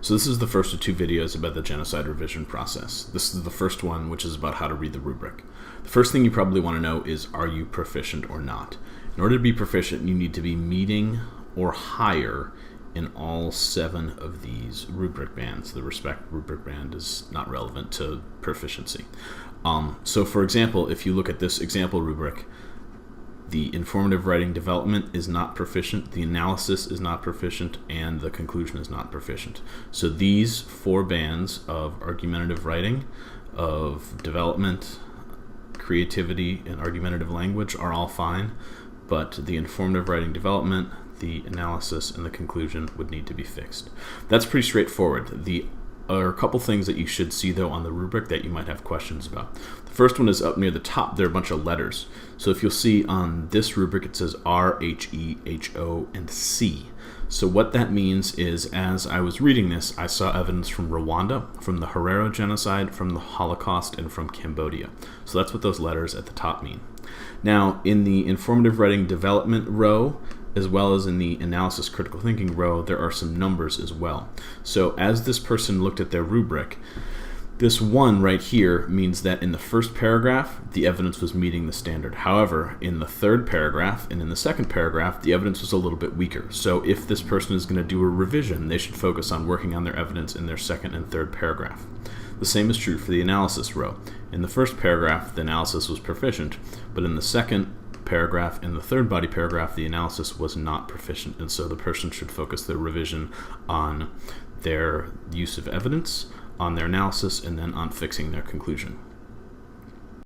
So this is the first of two videos about the genocide revision process. This is the first one, which is about how to read the rubric. The first thing you probably want to know is, are you proficient or not? In order to be proficient, you need to be meeting or higher in all 7 of these rubric bands. The respect rubric band is not relevant to proficiency. So for example, if you look at this example rubric, the informative writing development is not proficient, the analysis is not proficient, and the conclusion is not proficient. So these 4 bands of argumentative writing, of development, creativity, and argumentative language are all fine, but the informative writing development, the analysis, and the conclusion would need to be fixed. That's pretty straightforward. There are a couple things that you should see though on the rubric that you might have questions about. The first one is up near the top. There are a bunch of letters. So if you'll see on this rubric, it says R, H, E, H, O, and C. So what that means is, as I was reading this, I saw evidence from Rwanda, from the Herero genocide, from the Holocaust, and from Cambodia. So that's what those letters at the top mean. Now, in the informative writing development row, as well as in the analysis critical thinking row, there are some numbers as well. So as this person looked at their rubric, this 1 right here means that in the first paragraph, the evidence was meeting the standard. However, in the 3rd paragraph and in the 2nd paragraph, the evidence was a little bit weaker. So if this person is going to do a revision, they should focus on working on their evidence in their 2nd and 3rd paragraph. The same is true for the analysis row. In the first paragraph, the analysis was proficient, but in the 2nd paragraph and the 3rd body paragraph, the analysis was not proficient, and so the person should focus their revision on their use of evidence, on their analysis, and then on fixing their conclusion.